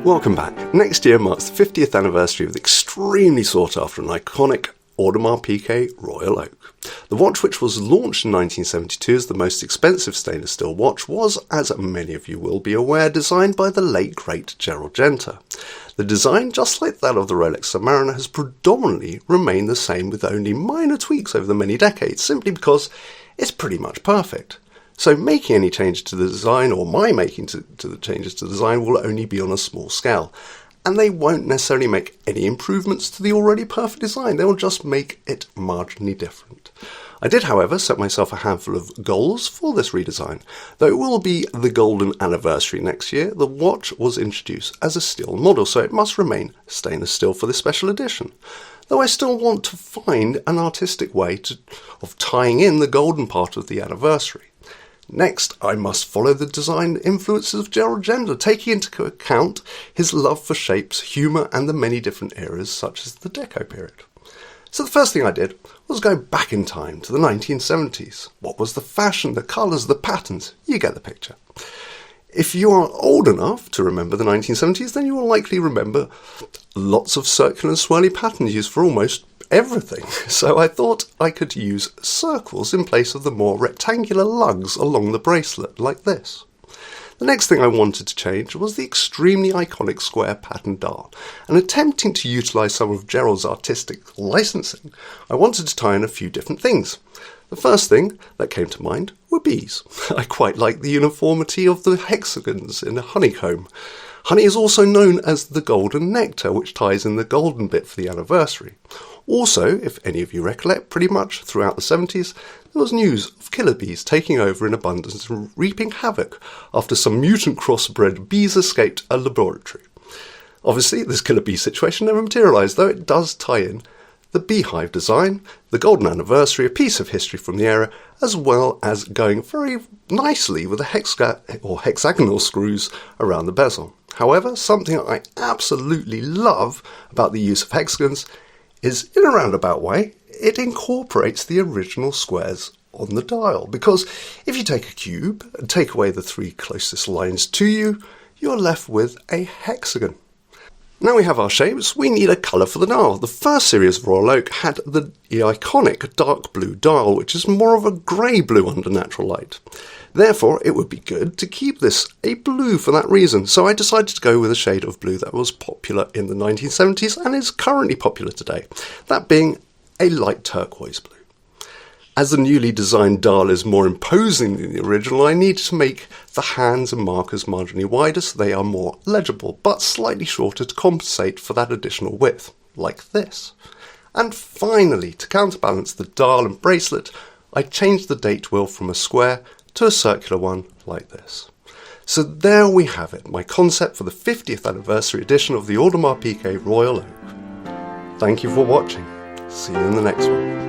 Welcome back. Next year marks the 50th anniversary of the extremely sought after and iconic Audemars Piguet Royal Oak. The watch, which was launched in 1972 as the most expensive stainless steel watch, was, as many of you will be aware, designed by the late great Gerald Genta. The design, just like that of the Rolex Submariner, has predominantly remained the same with only minor tweaks over the many decades, simply because it's pretty much perfect. So making any change to the design, or my making to the changes to the design, will only be on a small scale. And they won't necessarily make any improvements to the already perfect design, they'll just make it marginally different. I did, however, set myself a handful of goals for this redesign. Though it will be the golden anniversary next year, the watch was introduced as a steel model, so it must remain stainless steel for this special edition. Though I still want to find an artistic way of tying in the golden part of the anniversary. Next, I must follow the design influences of Gerald Genta, taking into account his love for shapes, humour and the many different eras such as the Deco period. So the first thing I did was go back in time to the 1970s. What was the fashion, the colours, the patterns? You get the picture. If you are old enough to remember the 1970s, then you will likely remember lots of circular and swirly patterns used for almost everything. So I thought I could use circles in place of the more rectangular lugs along the bracelet, like this. The next thing I wanted to change was the extremely iconic square pattern dial, and attempting to utilise some of Gerald's artistic licensing, I wanted to tie in a few different things. The first thing that came to mind were bees. I quite like the uniformity of the hexagons in a honeycomb. Honey is also known as the golden nectar, which ties in the golden bit for the anniversary. Also, if any of you recollect, pretty much throughout the 70s, there was news of killer bees taking over in abundance and reaping havoc after some mutant crossbred bees escaped a laboratory. Obviously, this killer bee situation never materialised, though it does tie in the beehive design, the golden anniversary, a piece of history from the era, as well as going very nicely with the hexagonal screws around the bezel. However, something I absolutely love about the use of hexagons is, in a roundabout way, it incorporates the original squares on the dial, because if you take a cube and take away the three closest lines to you, you're left with a hexagon. Now we have our shapes, we need a colour for the dial. The first series of Royal Oak had the iconic dark blue dial, which is more of a grey blue under natural light. Therefore, it would be good to keep this a blue for that reason, so I decided to go with a shade of blue that was popular in the 1970s and is currently popular today, that being a light turquoise blue. As the newly designed dial is more imposing than the original, I needed to make the hands and markers marginally wider so they are more legible, but slightly shorter to compensate for that additional width, like this. And finally, to counterbalance the dial and bracelet, I changed the date wheel from a square to a circular one like this. So there we have it, my concept for the 50th anniversary edition of the Audemars Piguet Royal Oak. Thank you for watching. See you in the next one.